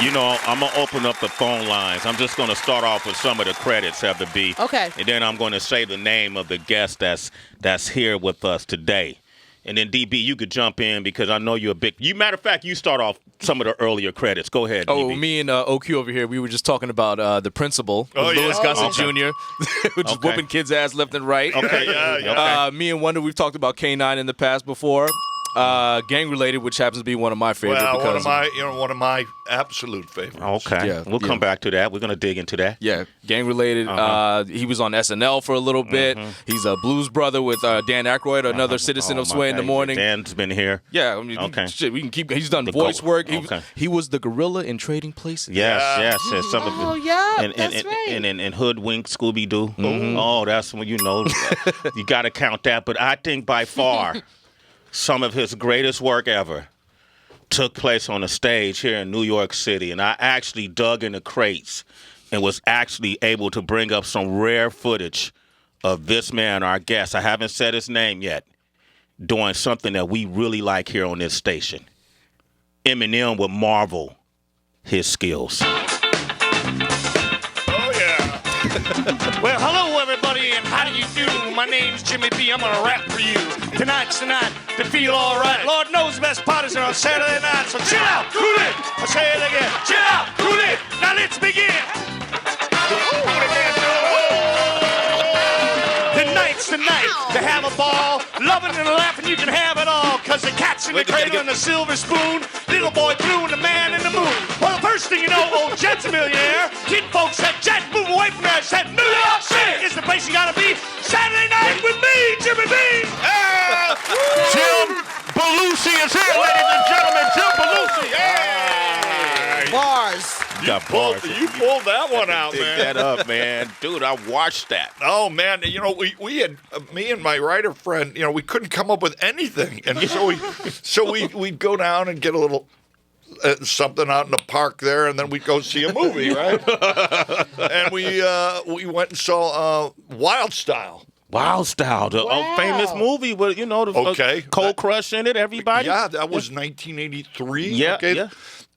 You know, I'm going to open up the phone lines. I'm just going to start off with some of the credits, have to be. Okay. And then I'm going to say the name of the guest that's here with us today. And then, DB, you could jump in because I know you're a big. Matter of fact, you start off some of the earlier credits. Go ahead, Oh, DB. me and OQ over here, we were just talking about the principal, Louis Gossett Jr., just whooping kids' ass left and right. Okay, Okay. Me and Wonder, we've talked about K9 in the past before. Gang related, which happens to be one of my favorites. Well, one of my absolute favorites. Okay. Yeah, We'll come back to that. We're going to dig into that. Yeah, gang related. He was on SNL for a little bit. He's a blues brother with Dan Aykroyd, another citizen of Sway in the Morning. Dan's been here. Yeah, I mean, we can keep. He's done voice work. He was the gorilla in Trading Places. Yes. Some of that's right. And Hoodwink, Scooby Doo. Oh, that's when you got to count that. But I think by far, some of his greatest work ever took place on a stage here in New York City. And I actually dug in the crates and was actually able to bring up some rare footage of this man, our guest. I haven't said his name yet, doing something that we really like here on this station. Eminem would marvel his skills. Well, hello, everybody, and how do you do? My name's Jimmy B. I'm going to rap for you. Tonight's the night to feel all right. Lord knows the best parties are on Saturday night, so chill out, cool it. I'll say it again. Chill out, cool it. Now let's begin. Tonight's the night to have a ball. Loving and laughing, you can have it all. Cause the cat's in the cradle and the silver spoon. Little boy blue and the man in the moon. Well, the first thing you know, old Jet's a millionaire. Kid folks said, Jet, move away from there. Said, New York City is the place you gotta be. Saturday night with me, Jimmy B. Jim Belushi is here, ladies and gentlemen. Jim Belushi. Hey! Bars. You pulled that one out, Pick man. that up, man. Dude, I watched that. Oh, man. You know, we had, me and my writer friend, you know, we couldn't come up with anything. And so we'd go down and get a little something out in the park there, and then we'd go see a movie, right? And we went and saw Wild Style. Wild Style, the famous movie with, the Cold Crush in it, everybody. Yeah, that was 1983. Yeah, okay? yeah.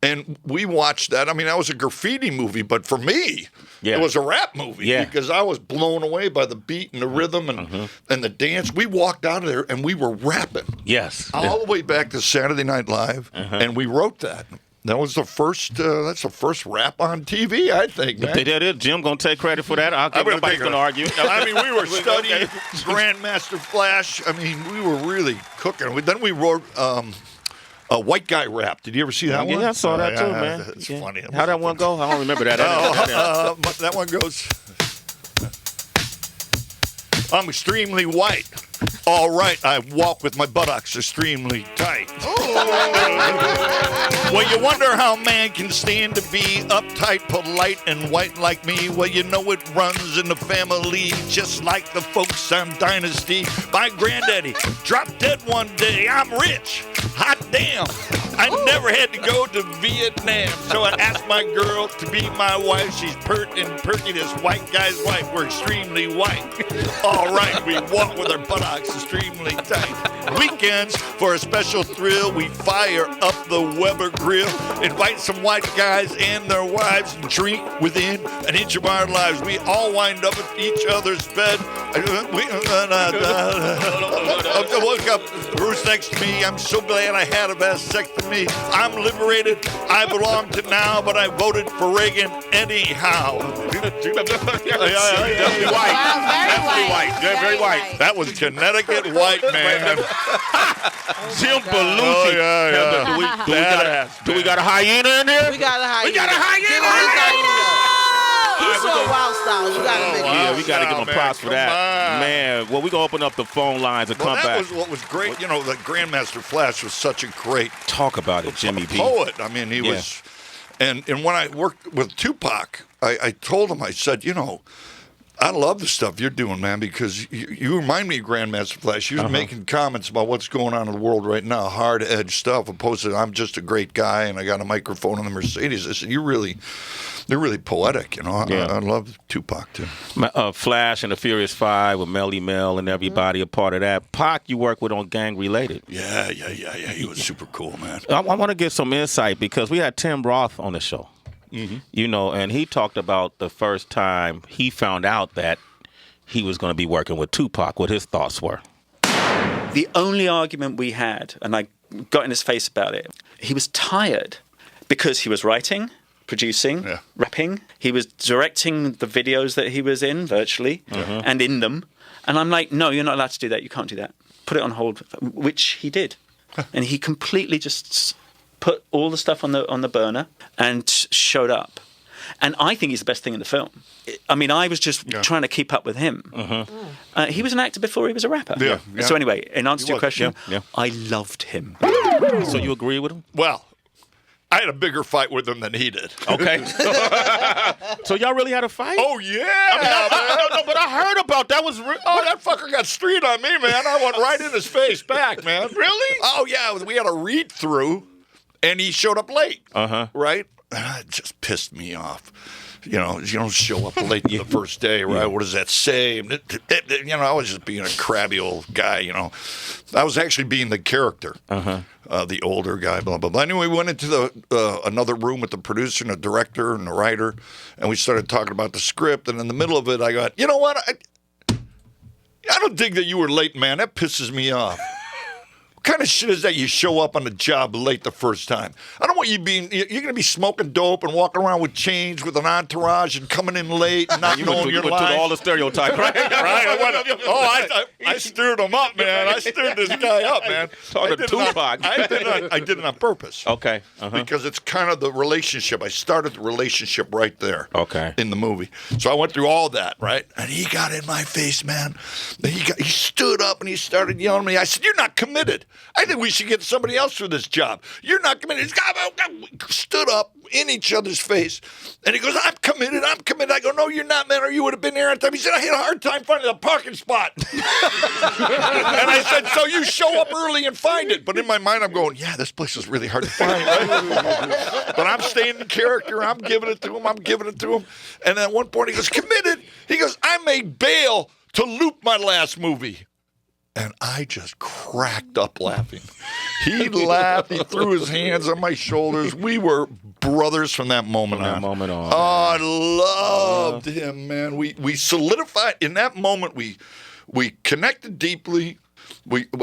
And we watched that. I mean, that was a graffiti movie, but for me, it was a rap movie because I was blown away by the beat and the rhythm and the dance. We walked out of there and we were rapping. Yes. All the way back to Saturday Night Live, and we wrote that. That was the first. That's the first rap on TV, I think. Man. That is. Jim gonna take credit for that. Nobody's gonna argue. I mean, we were studying Grandmaster Flash. I mean, we were really cooking. Then we wrote a white guy rap. Did you ever see that one? Yeah, I saw that too, man. It's funny. How'd that one go? I don't remember that. That one goes. I'm extremely white. All right, I walk with my buttocks extremely tight. Well, you wonder how man can stand to be uptight, polite, and white like me. Well, you know it runs in the family, just like the folks on Dynasty. My granddaddy dropped dead one day. I'm rich. Hot damn. I never had to go to Vietnam, so I asked my girl to be my wife. She's pert and perky, this white guy's wife. We're extremely white. All right, we walk with our buttocks extremely tight. Weekends, for a special thrill, we fire up the Weber grill, invite some white guys and their wives, and drink within an inch of our lives. We all wind up at each other's bed. I woke up, Bruce next to me. I'm so glad I had a vasectomy. I'm liberated. I belong to now, but I voted for Reagan anyhow. Definitely white. Definitely white. Very white. That was Connecticut white, man. Jim Belushi. Do we got a hyena in here? We got a hyena. We got a hyena. He saw Wild Style. You gotta make Yeah, we got to give him props for that. Man, well, we're going to open up the phone lines and come back. That was what was great. You know, the Grandmaster Flash was such a great talk about it, Jimmy B. poet. I mean, he was. And when I worked with Tupac, I told him, I said, you know, I love the stuff you're doing, man, because you remind me of Grandmaster Flash. You was making comments about what's going on in the world right now, hard-edged stuff, opposed to I'm just a great guy and I got a microphone in the Mercedes. I said, they're really poetic, you know. Yeah. I love Tupac, too. Flash and the Furious Five with Melly Mel and everybody a part of that. Pac, you work with on Gang Related. Yeah. He was super cool, man. I want to get some insight because we had Tim Roth on the show. You know, and he talked about the first time he found out that he was going to be working with Tupac, what his thoughts were. The only argument we had, and I got in his face about it, he was tired because he was writing, producing, rapping. He was directing the videos that he was in virtually and in them. And I'm like, no, you're not allowed to do that. You can't do that. Put it on hold, which he did. And he completely just put all the stuff on the burner and showed up. And I think he's the best thing in the film. I mean, I was just trying to keep up with him. He was an actor before he was a rapper. Yeah. So anyway, in answer to your question, Yeah. I loved him. So you agree with him? Well, I had a bigger fight with him than he did. Okay. So y'all really had a fight? Oh, yeah. No, but I heard about that. Was Oh, that fucker got street on me, man. I went right in his face back, man. Really? Oh, yeah. We had a read-through, and he showed up late. Right? It just pissed me off. You know, you don't show up late the first day, right? What does that say? You know, I was just being a crabby old guy, you know. I was actually being the character, the older guy, blah, blah, blah. Anyway, we went into another room with the producer and the director and the writer, and we started talking about the script. And in the middle of it, I got, you know what? I don't dig that you were late, man. That pisses me off. What kind of shit is that you show up on the job late the first time? I don't want you you're going to be smoking dope and walking around with chains with an entourage and coming in late and not knowing your went lines. through all the stereotype, right? I stirred him up, man. I stirred this guy up, man. Talking to Tupac. I did it on purpose. Okay. Because it's kind of the relationship. I started the relationship right there. Okay. In the movie. So I went through all that, right? And he got in my face, man. He stood up and he started yelling at me. I said, "You're not committed. I think we should get somebody else for this job. You're not committed." We stood up in each other's face. And he goes, I'm committed. I go, no, you're not, man, or you would have been there on time. He said, I had a hard time finding a parking spot. And I said, so you show up early and find it. But in my mind, I'm going, yeah, this place is really hard to find. Right? But I'm staying in character. I'm giving it to him. And then at one point, he goes, committed. He goes, I made bail to loop my last movie. And I just cracked up laughing. He laughed. He threw his hands on my shoulders. We were brothers from that moment on. Oh, I loved him, man. We solidified in that moment. We connected deeply.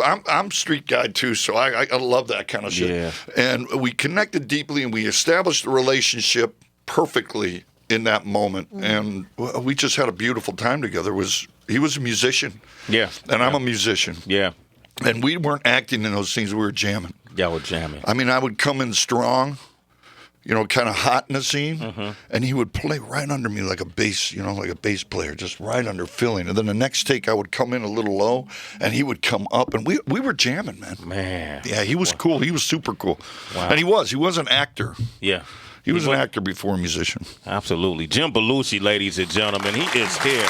I'm street guy too, so I love that kind of shit. Yeah. And we connected deeply, and we established a relationship perfectly in that moment. And we just had a beautiful time together. He was a musician. Yeah. And I'm a musician. Yeah. And we weren't acting in those scenes. We were jamming. Yeah, we're jamming. I mean, I would come in strong, you know, kind of hot in the scene, and he would play right under me like a bass, you know, like a bass player, just right under filling. And then the next take, I would come in a little low, and he would come up, and we were jamming, man. Man. Yeah, he was cool. He was super cool. Wow. And he was an actor. Yeah. He was an actor before a musician. Absolutely. Jim Belushi, ladies and gentlemen, he is here.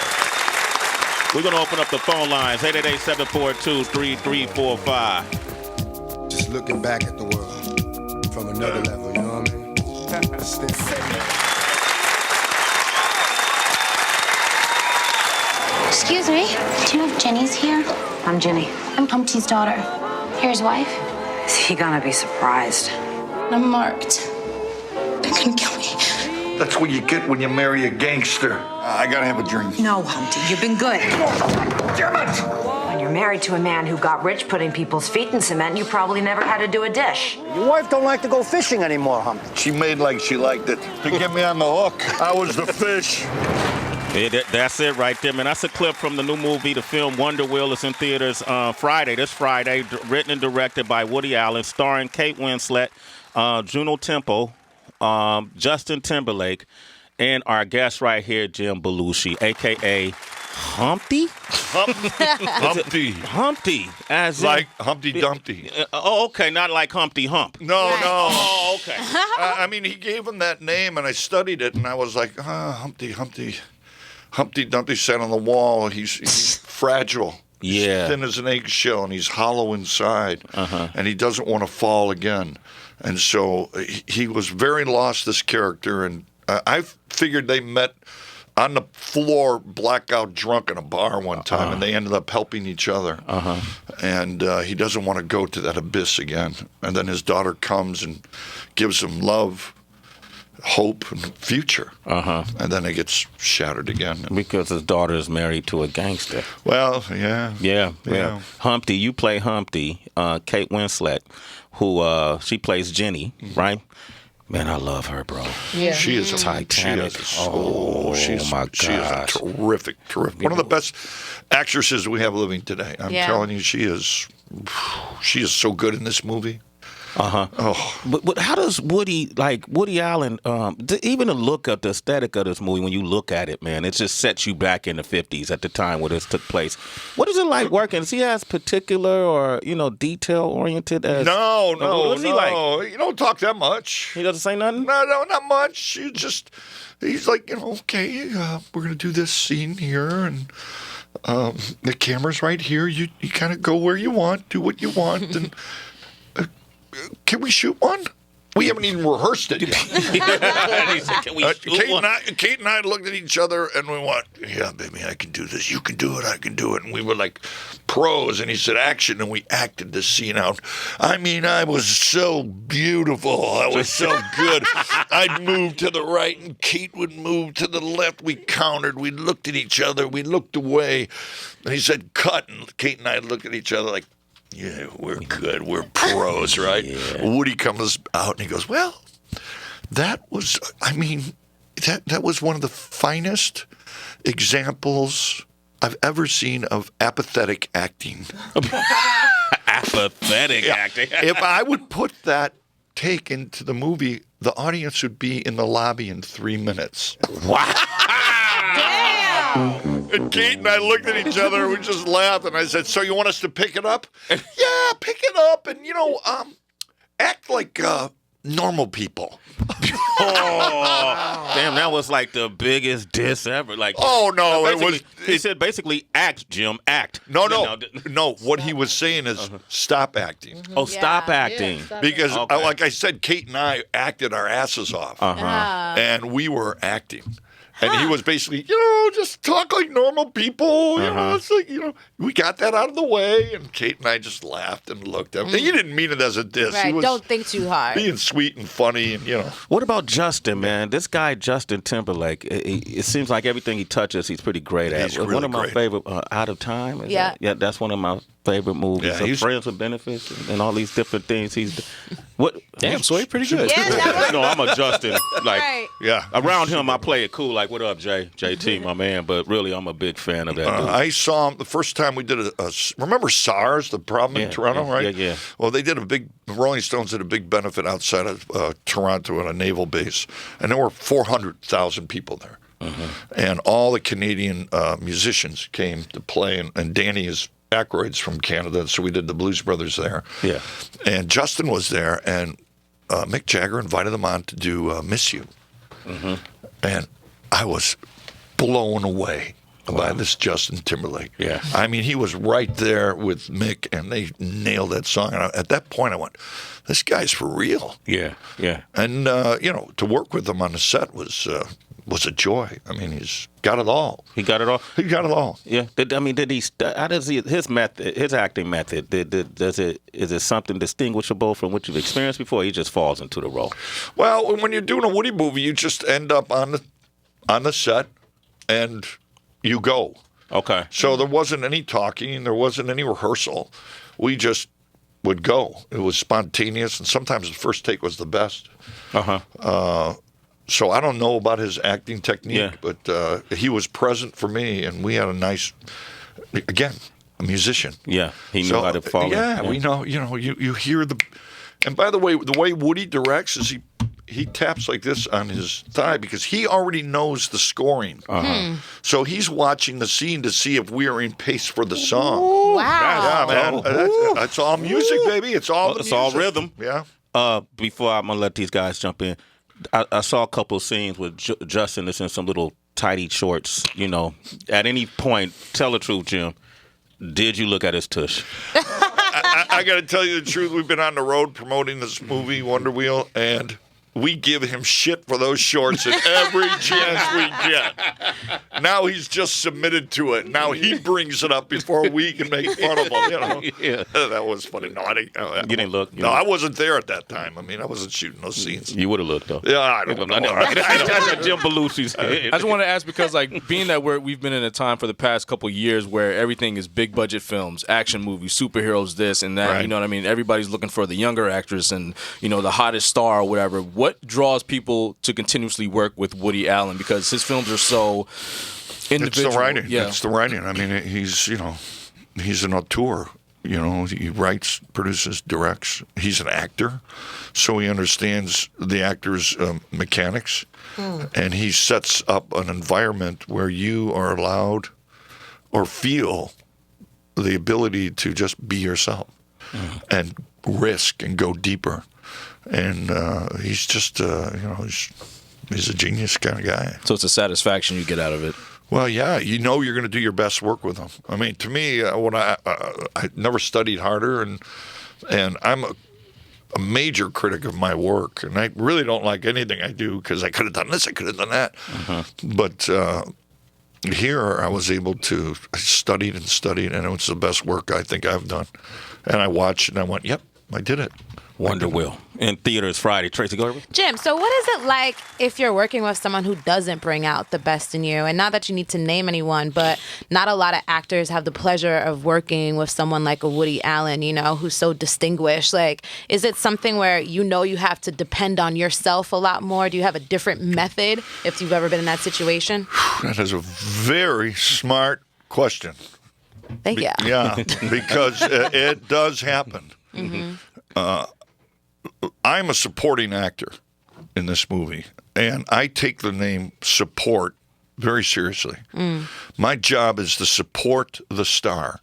We're going to open up the phone lines, 888-742-3345. Just looking back at the world from another level, you know what I mean? Excuse me, do you know if Jenny's here? I'm Jenny. I'm Humpty's daughter. Here's wife. Is he gonna be surprised? I'm marked. They're gonna kill me. That's what you get when you marry a gangster. I got to have a drink. No, Humpty, you've been good. Damn it! When you're married to a man who got rich putting people's feet in cement, you probably never had to do a dish. Your wife don't like to go fishing anymore, Humpty. She made like she liked it. To get me on the hook, I was the fish. Yeah, that's it right there, man. That's a clip from the new movie, the film Wonder Wheel. Is in theaters this Friday, written and directed by Woody Allen, starring Kate Winslet, Juno Temple, Justin Timberlake, and our guest right here, Jim Belushi, a.k.a. Humpty? Humpty. As like Humpty Dumpty. Okay, not like Humpty Hump. No. Oh, okay. I mean, he gave him that name, and I studied it, and I was like, Humpty. Humpty Dumpty sat on the wall. He's fragile. Yeah. He's thin as an eggshell, and he's hollow inside, and he doesn't want to fall again. And so he was very lost, this character, and I figured they met on the floor, blackout drunk in a bar one time, and they ended up helping each other. And he doesn't want to go to that abyss again. And then his daughter comes and gives him love, hope, and future. And then it gets shattered again. Because his daughter is married to a gangster. Well, yeah. Yeah. Humpty, you play Humpty, Kate Winslet, who she plays Jenny, right? Man, I love her, bro. Yeah. She is Titanic. She's My she is a gosh. terrific. One of the best actresses we have living today. I'm telling you, she is so good in this movie. But how does Woody Allen, even the look of the aesthetic of this movie, when you look at it, man, it just sets you back in the 50s at the time where this took place. What is it like working? Is he as particular or, detail oriented as? No. What is he like? You don't talk that much. He doesn't say nothing? No, not much. He's like, okay, we're going to do this scene here, and the camera's right here. You kind of go where you want, do what you want, and can we shoot one? We haven't even rehearsed it yet. He said, can we shoot one? Kate and I looked at each other and we went, yeah, baby, I can do this. You can do it. I can do it. And we were like pros. And he said, action. And we acted this scene out. I mean, I was so beautiful. I was so good. I'd move to the right and Kate would move to the left. We countered. We looked at each other. We looked away. And he said, cut. And Kate and I looked at each other like, yeah, we're good. We're pros, right? Woody comes out and he goes, well, that was one of the finest examples I've ever seen of apathetic acting. Apathetic acting. If I would put that take into the movie, the audience would be in the lobby in 3 minutes. Wow. And Kate and I looked at each other and we just laughed. And I said, so you want us to pick it up? Yeah, pick it up. And, act like normal people. Damn, that was like the biggest diss ever. Like, no, it was. He said basically, act, Jim, act. No. What he was saying is stop acting. Oh, stop acting. Because, like I said, Kate and I acted our asses off. And we were acting. And he was basically, just talk like normal people. It's like, we got that out of the way. And Kate and I just laughed and looked at him. And he didn't mean it as a diss. Right, He was don't think too hard. being sweet and funny and, What about Justin, man? This guy, Justin Timberlake, it seems like everything he touches, he's pretty great at. He's really one of my great. favorite, Out of Time. Yeah. That's one of my favorite movies. Yeah, Friends with Benefits and all these different things. Damn, so he's pretty good. Yeah, No, I'm a Justin. Like, right. yeah. around him, I play it cool. Like, what up, JT, my man? But really, I'm a big fan of that dude. I saw him the first time we did remember SARS, the problem in Toronto, right? Yeah. Well, the Rolling Stones did a big benefit outside of Toronto at a naval base, and there were 400,000 people there. And all the Canadian musicians came to play, and Danny is Aykroyd's from Canada, so we did the Blues Brothers there. Yeah. And Justin was there, and Mick Jagger invited them on to do Miss You. And I was blown away by this Justin Timberlake. Yeah. I mean, he was right there with Mick, and they nailed that song. And at that point, I went, this guy's for real. Yeah. And, to work with him on the set was a joy. I mean, he's got it all. He got it all? He got it all. Yeah. How does his acting method, is it something distinguishable from what you've experienced before? He just falls into the role. Well, when you're doing a Woody movie, you just end up on the set and you go. Okay. So there wasn't any talking. There wasn't any rehearsal. We just would go. It was spontaneous, and sometimes the first take was the best. So I don't know about his acting technique, but he was present for me, and we had a nice, again, a musician. Yeah, he knew how to follow. Yeah, we know. You hear the, and by the way Woody directs is he taps like this on his thigh because he already knows the scoring. So he's watching the scene to see if we are in pace for the song. Wow. Yeah, man, that's all music, baby. It's all the it's music. all rhythm. Yeah. Before I'm gonna let these guys jump in, I saw a couple of scenes with Justin is in some little tighty shorts, you know, at any point, tell the truth, Jim. Did you look at his tush? I got to tell you the truth. We've been on the road promoting this movie, Wonder Wheel, and we give him shit for those shorts at every chance we get. Now he's just submitted to it. Now he brings it up before we can make fun of him. You know, Yeah. That was funny. No, I didn't. You didn't look? No, I wasn't there at that time. I mean, I wasn't shooting those scenes. You would have looked, though. Yeah, I don't know. That's Jim Belushi's I just want to ask because, like, being that we've been in a time for the past couple of years where everything is big budget films, action movies, superheroes, this and that. Right. You know what I mean? Everybody's looking for the younger actress and, you know, the hottest star or whatever. What draws people to continuously work with Woody Allen? Because his films are so individual. It's the writing. Yeah. It's the writing. I mean, he's an auteur. You know, he writes, produces, directs. He's an actor, so he understands the actor's mechanics, and he sets up an environment where you are allowed or feel the ability to just be yourself and risk and go deeper. And he's just, he's a genius kind of guy. So it's a satisfaction you get out of it. Well, yeah, you know you're going to do your best work with him. I mean, to me, when I never studied harder, and I'm a major critic of my work, and I really don't like anything I do because I could have done this, I could have done that. But here I was able to study and it was the best work I think I've done. And I watched and I went, yep, I did it. Wonder Wheel. In theaters Friday. Tracy, go ahead. Jim, so what is it like if you're working with someone who doesn't bring out the best in you? And not that you need to name anyone, but not a lot of actors have the pleasure of working with someone like a Woody Allen, you know, who's so distinguished. Like, is it something where you know you have to depend on yourself a lot more? Do you have a different method if you've ever been in that situation? That is a very smart question. Thank you. Yeah, because it does happen. I'm a supporting actor in this movie, and I take the name support very seriously. My job is to support the star.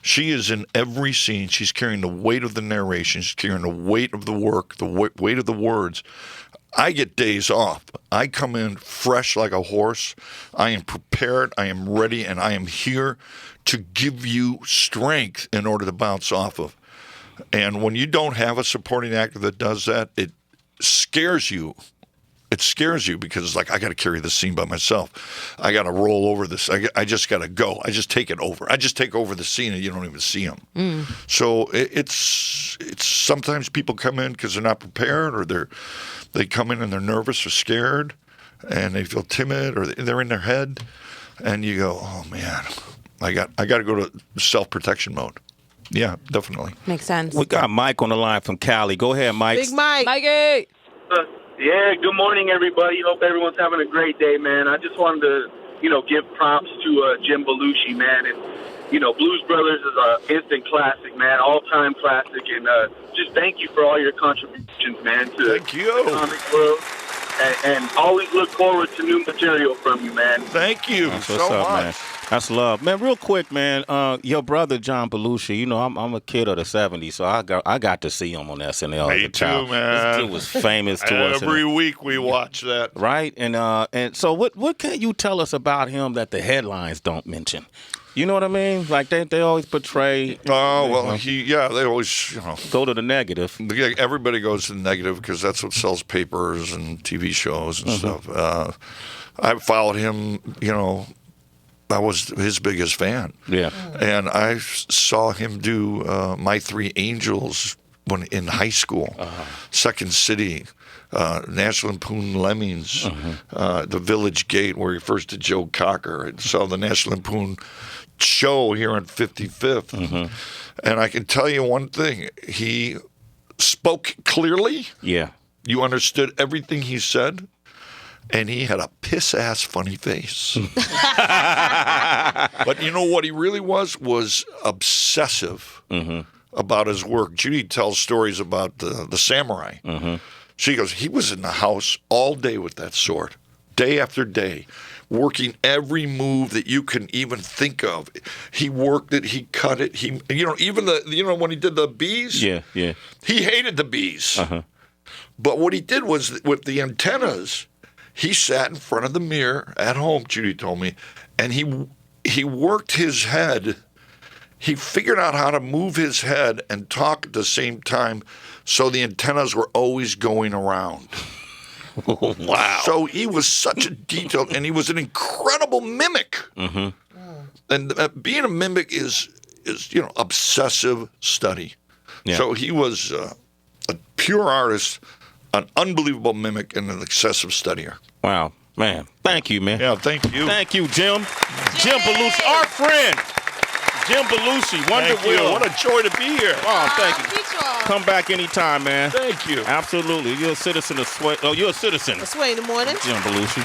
She is in every scene. She's carrying the weight of the narration. She's carrying the weight of the work, the weight of the words. I get days off. I come in fresh like a horse. I am prepared. I am ready, and I am here to give you strength in order to bounce off of. And when you don't have a supporting actor that does that, it scares you. It scares you because it's like, I got to carry this scene by myself. I got to roll over this. I just got to go. I just take it over. I just take over the scene and you don't even see them. So it's sometimes people come in because they're not prepared, or they come in and they're nervous or scared and they feel timid, or they're in their head, and you go, oh man, I got to go to self-protection mode. Yeah, definitely. Makes sense. We got Mike on the line from Cali. Go ahead, Mike. Big Mike. Mikey! Yeah, good morning, everybody. Hope everyone's having a great day, man. I just wanted to, give props to Jim Belushi, man. And, Blues Brothers is an instant classic, man, all-time classic. And just thank you for all your contributions, man, to Thank you. the comic world. And always look forward to new material from you, man. Thank you That's so what's up, much. man. That's love, man. Real quick, man. Your brother John Belushi. I'm a kid of the '70s, so I got to see him on SNL. Me as a child. too, man. This dude was famous to us. Every week we watch that. Right, and so what can you tell us about him that the headlines don't mention? You know what I mean? Like they always portray. Oh well, they always go to the negative. Everybody goes to the negative because that's what sells papers and TV shows and stuff. I followed him. I was his biggest fan. Yeah, and I saw him do My Three Angels when in high school, Second City. National Lampoon Lemmings, The Village Gate, where he first did Joe Cocker. I saw the National Lampoon show here on 55th. And I can tell you one thing. He spoke clearly. Yeah. You understood everything he said. And he had a piss-ass funny face. But you know what he really was obsessive about his work. Judy tells stories about the samurai. She goes, he was in the house all day with that sword, day after day, working every move that you can even think of. He worked it, he cut it. He, even when he did the bees, he hated the bees. But what he did was with the antennas, he sat in front of the mirror at home, Judy told me, and he worked his head. He figured out how to move his head and talk at the same time so the antennas were always going around. Wow. So he was such a detailed, and he was an incredible mimic. Mm-hmm. And being a mimic is obsessive study. Yeah. So he was a pure artist, an unbelievable mimic, and an excessive studier. Wow, man. Thank you, man. Yeah, thank you. Thank you, Jim. Jim Belushi, our friend. Jim Belushi, Wonder Wheel. What a joy to be here. Oh, thank you. Come back anytime, man. Thank you. Absolutely. You're a citizen of Sway. Oh, you're a citizen. Sway in the morning. Jim Belushi.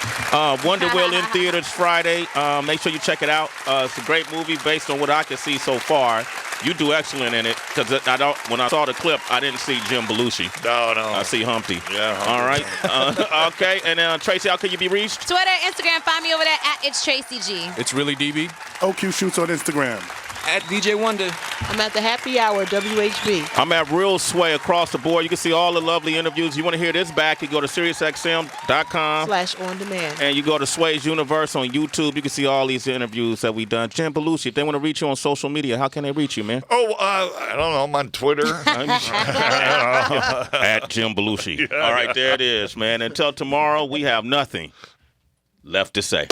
Wonder Wheel in theaters Friday. Make sure you check it out. It's a great movie based on what I can see so far. You do excellent in it because when I saw the clip, I didn't see Jim Belushi. No. I see Humpty. Yeah. Humpty. All right. Okay. And Tracy, how can you be reached? Twitter, Instagram, find me over there at It's Tracy G. It's really DB. OQ Shoots on Instagram. At DJ Wonder. I'm at the Happy Hour, WHB. I'm at Real Sway across the board. You can see all the lovely interviews. You want to hear this back, you go to SiriusXM.com/on-demand. And you go to Sway's Universe on YouTube. You can see all these interviews that we've done. Jim Belushi, if they want to reach you on social media, how can they reach you, man? Oh, I don't know. I'm on Twitter. At Jim Belushi. Yeah, all right, there it is, man. Until tomorrow, we have nothing left to say.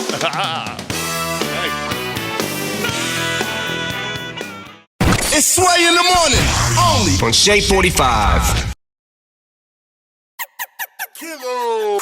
It's Sway in the morning, only on Shea 45. Kilo.